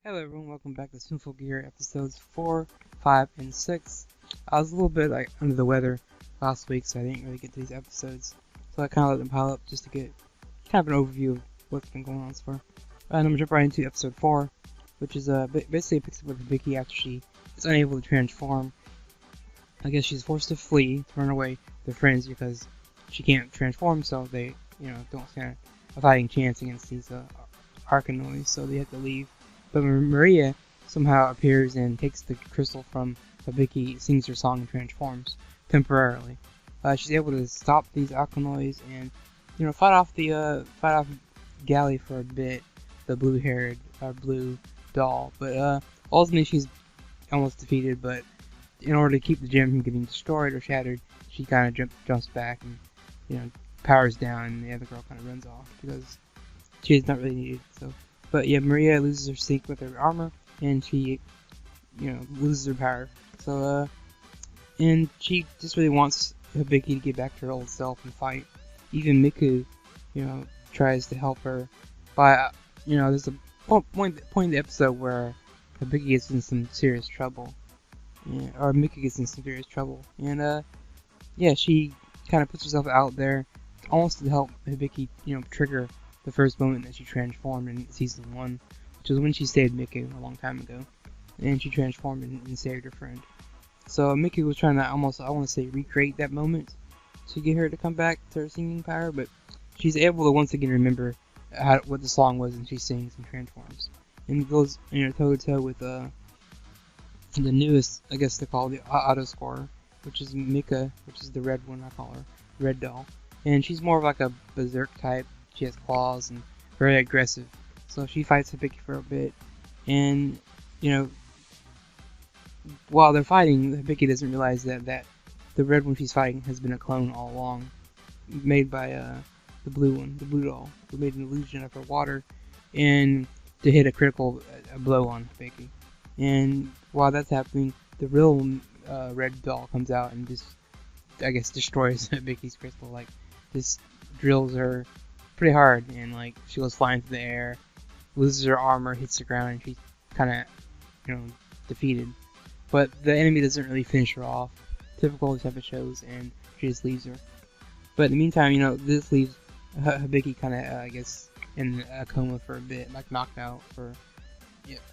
Hello everyone, welcome back to Symphogear episodes 4, 5, and 6. I was a little bit under the weather last week, so I didn't really get to these episodes. So I kind of let them pile up just to get kind of an overview of what's been going on so far. And I'm going to jump right into episode 4, which is basically picks up with Vicky after she is unable to transform. I guess she's forced to flee, to run away with her friends because she can't transform, so they, don't stand a fighting chance against these Arcanoids, so they have to leave. But Maria somehow appears and takes the crystal from Vicky, sings her song, and transforms temporarily. She's able to stop these Alkanoids and fight off Galley for a bit, the blue-haired blue doll. But ultimately she's almost defeated. But in order to keep the gem from getting destroyed or shattered, she kind of jumps back and powers down, and the other girl kind of runs off because she's not really needed. But yeah, Maria loses her sync with her armor, and she, loses her power. So, and she just really wants Hibiki to get back to her old self and fight. Even Miku, tries to help her by, there's a point in the episode where Hibiki gets in some serious trouble, or Miku gets in some serious trouble, and yeah, she kind of puts herself out there, almost to help Hibiki, trigger the first moment that she transformed in season 1, which was when she saved Miku a long time ago, and she transformed and saved her friend. So Miku was trying to almost, I want to say, recreate that moment to get her to come back to her singing power, but she's able to once again remember what the song was, and she sings and transforms, and goes toe to toe with the newest, I guess they call the auto scorer, which is Mika, which is the red one. I call her Red Doll, and she's more of like a berserk type. She has claws and very aggressive. So she fights Hibiki for a bit. And, while they're fighting, Hibiki doesn't realize that the red one she's fighting has been a clone all along. Made by the blue one, the blue doll, who made an illusion of her water and to hit a critical blow on Hibiki. And while that's happening, the real red doll comes out and just, I guess, destroys Hibiki's crystal. Like, just drills her pretty hard, and she goes flying through the air, loses her armor, hits the ground, and she's kind of defeated. But the enemy doesn't really finish her off, typical type of shows, and she just leaves her. But in the meantime, this leaves Hibiki kind of I guess in a coma for a bit, knocked out for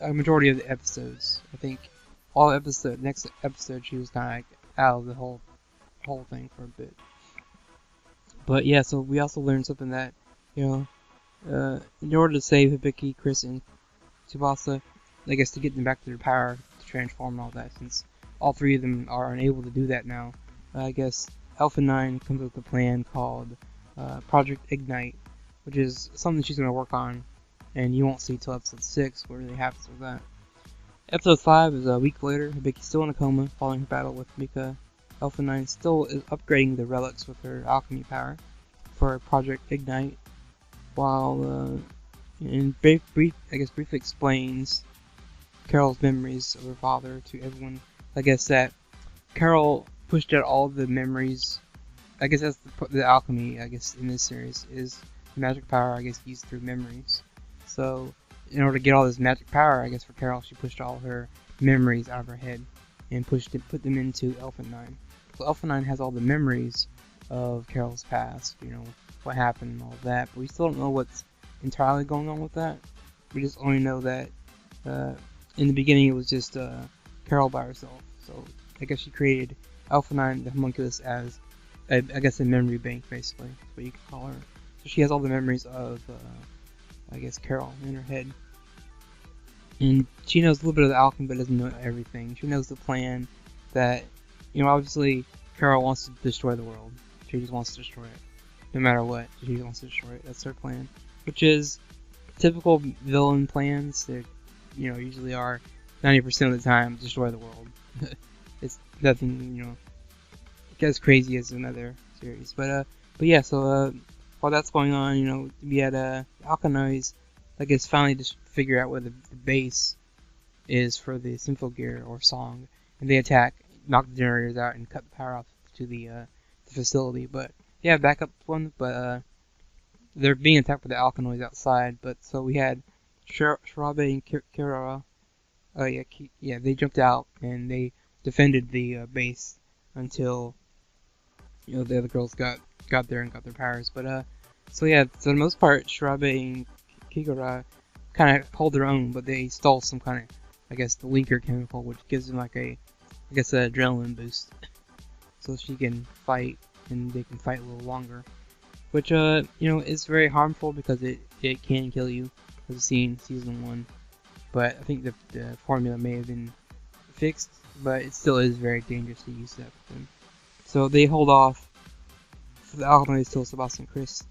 a majority of the episodes. I think next episode she was kind of out of the whole thing for a bit. But yeah, so we also learned something that in order to save Hibiki, Chris, and Tsubasa, I guess to get them back to their power, to transform and all that, since all three of them are unable to do that now, I guess Alpha 9 comes up with a plan called Project Ignite, which is something she's going to work on, and you won't see till episode 6 what really happens with that. Episode 5 is a week later. Hibiki's still in a coma following her battle with Mika. Alpha 9 still is upgrading the relics with her alchemy power for Project Ignite, while briefly explains Carol's memories of her father to everyone. I guess that Carol pushed out all the memories. I guess that's the alchemy, I guess, in this series, is the magic power, I guess, used through memories. So, in order to get all this magic power, I guess, for Carol, she pushed all her memories out of her head and put them into Alpha 9. So Alpha 9 has all the memories of Carol's past, what happened and all that, but we still don't know what's entirely going on with that. We just only know that in the beginning it was just Carol by herself. So I guess she created Alpha 9, the homunculus, as I guess a memory bank, basically. That's what you could call her. So she has all the memories of I guess Carol in her head. And she knows a little bit of the alchemy, but doesn't know everything. She knows the plan that, obviously Carol wants to destroy the world. She just wants to destroy it. No matter what, she just wants to destroy it. That's her plan. Which is typical villain plans. They, usually are 90% of the time destroy the world. It's nothing, as crazy as another series. But yeah, so while that's going on, we had Alkanoids, I guess, finally just figure out where the base is for the Symphogear or song, and they attack, knock the generators out, and cut the power off to the facility. But yeah, backup one, but they're being attacked by the Alkanoids outside. But so we had Shirabe and Kirara, they jumped out and they defended the base until the other girls got there and got their powers. But so for the most part, Shirabe and Kigura kind of hold their own, but they stole some kind of, I guess, the linker chemical, which gives them like an adrenaline boost, so she can fight and they can fight a little longer. Which is very harmful because it can kill you, as we've seen in season 1. But I think the formula may have been fixed, but it still is very dangerous to use that with them. So they hold off for the Alchemist till Sebastian and Chris,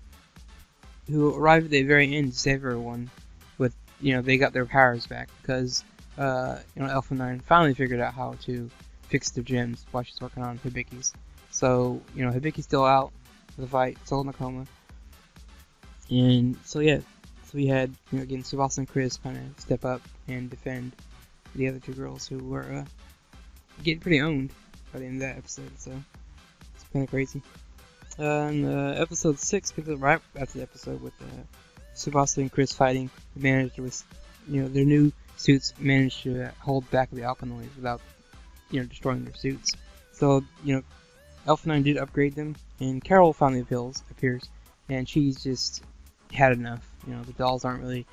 who arrived at the very end to save everyone. With they got their powers back because Alpha 9 finally figured out how to fix their gems while she's working on Hibiki's. So Hibiki's still out for the fight, still in the coma, and so we had again Sebastian and Chris kind of step up and defend the other two girls who were getting pretty owned by the end of that episode. So it's kind of crazy. And episode 6 picks up right after the episode with Sebastian and Chris fighting. They managed with their new suits managed to hold back the Alkanoids without destroying their suits. So Alpha 9 did upgrade them, and Carol finally appears, and she's just had enough. The dolls aren't really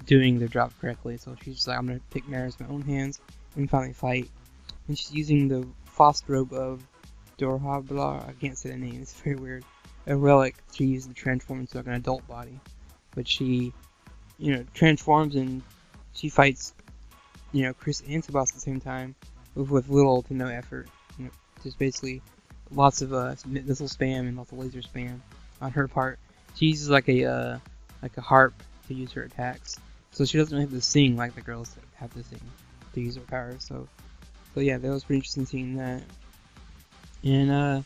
doing their job correctly, so she's just like, I'm gonna take matters in my own hands and finally fight. And she's using the Faust robe of Dorhabla, I can't say the name, it's very weird. A relic she used to transform into like an adult body. But she, transforms and she fights, Chris and Sebastian at the same time with little to no effort. Just basically lots of missile spam and lots of laser spam on her part. She uses like a harp to use her attacks, so she doesn't have to sing like the girls that have to sing to use her powers. So yeah, that was pretty interesting seeing that. And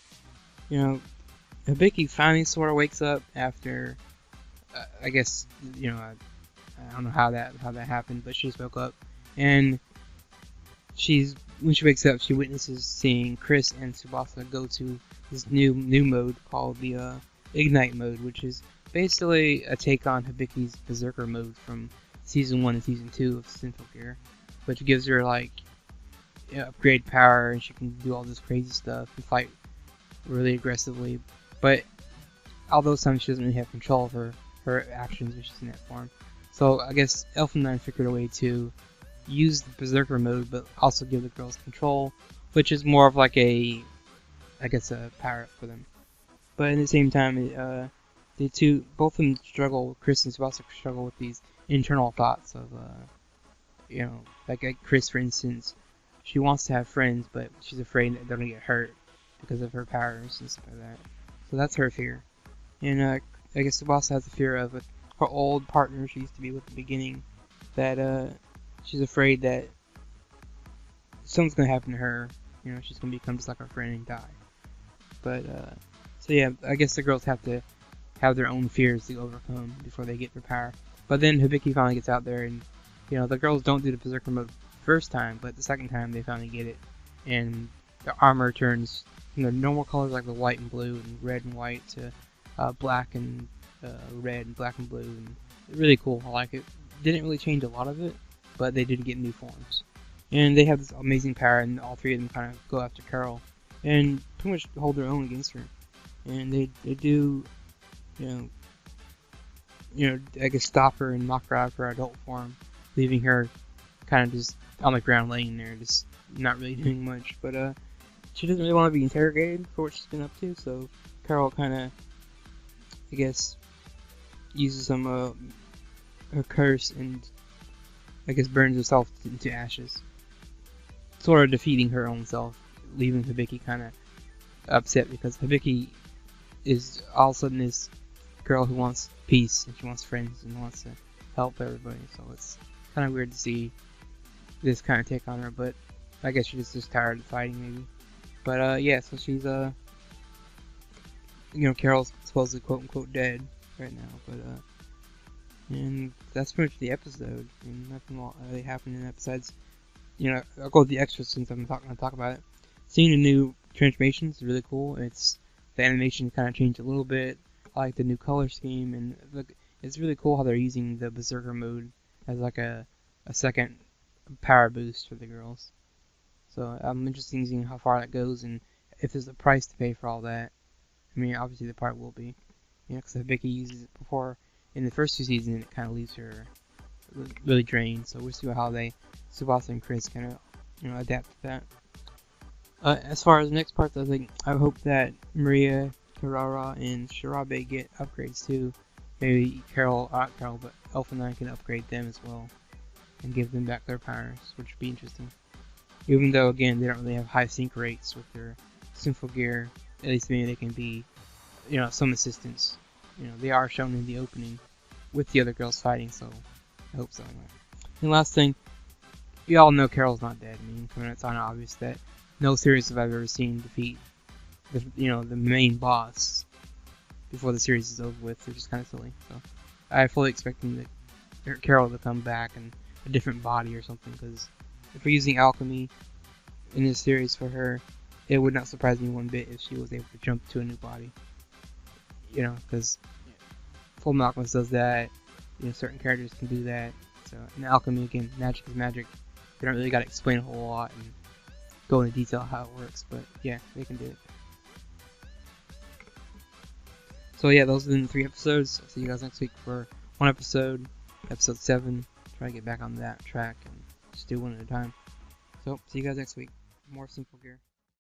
Hibiki finally sort of wakes up after, I guess I don't know how that happened, but she just woke up, and when she wakes up, she witnesses seeing Chris and Tsubasa go to this new mode called the Ignite mode, which is basically a take on Hibiki's Berserker mode from season 1 and season 2 of Symphogear, which gives her like upgrade power and she can do all this crazy stuff and fight really aggressively. But all those times she doesn't really have control of her actions when she's in that form. So I guess Alpha 9 figured a way to use the Berserker mode, but also give the girls control, which is more of like a power up for them. But at the same time, both of them struggle. Chris and Sebastian struggle with these internal thoughts of, like Chris, for instance, she wants to have friends, but she's afraid that they're gonna get hurt because of her powers and stuff like that. So that's her fear. And I guess Sebastian has the fear of her old partner she used to be with at the beginning, that she's afraid that something's gonna happen to her. She's gonna become just like her friend and die. But so yeah, I guess the girls have to have their own fears to overcome before they get their power. But then Hibiki finally gets out there, and the girls don't do the Berserker mode first time, but the second time they finally get it, and the armor turns normal colors like the white and blue and red and white to black and red and black and blue, and really cool. I like it. Didn't really change a lot of it, but they did get new forms, and they have this amazing power, and all three of them kind of go after Carol and pretty much hold their own against her. And they do, I guess stop her and knock her out of her adult form, leaving her kind of just on the ground laying there, just not really doing much. But she doesn't really want to be interrogated for what she's been up to, so Carol kind of, I guess, uses some her curse and I guess burns herself into ashes, sort of defeating her own self, leaving Hibiki kind of upset because Hibiki is all of a sudden this girl who wants peace and she wants friends and wants to help everybody. So it's kind of weird to see this kind of take on her, but I guess she's just tired of fighting maybe. But yeah, so she's Carol's supposedly quote unquote dead right now, but and that's pretty much the episode. Nothing really happened in that besides, I'll go with the extras since I'm going to talk about it. Seeing the new transformations is really cool. The animation kind of changed a little bit. I like the new color scheme, and it's really cool how they're using the Berserker mode as like a second power boost for the girls. So I'm interested in seeing how far that goes and if there's a price to pay for all that. I mean, obviously the part will be, because if Vicky uses it before in the first 2 seasons, it kind of leaves her really drained. So we'll see how Tsubasa and Chris kind of, adapt to that. As far as the next part, I hope that Maria, Kirara, and Shirabe get upgrades too. Maybe not Carol, but Elf and I can upgrade them as well and give them back their powers, which would be interesting. Even though, again, they don't really have high sync rates with their Symphogear, at least maybe they can be, some assistance. They are shown in the opening with the other girls fighting, so I hope so. Anyway. And last thing, you all know Carol's not dead. I mean, it's kind of obvious that no series have I ever seen defeat the main boss before the series is over with, which is kind of silly. So I fully expect Carol to come back in a different body or something, because if we're using alchemy in this series for her, it would not surprise me one bit if she was able to jump to a new body. Because Full Alchemist does that. Certain characters can do that. So in alchemy, again, magic is magic. They don't really got to explain a whole lot and go into detail how it works, but yeah, they can do it. So yeah, those have been the 3 episodes. I'll see you guys next week for 1 episode, episode 7. Try to get back on that track and just do one at a time. So, see you guys next week. More Symphogear.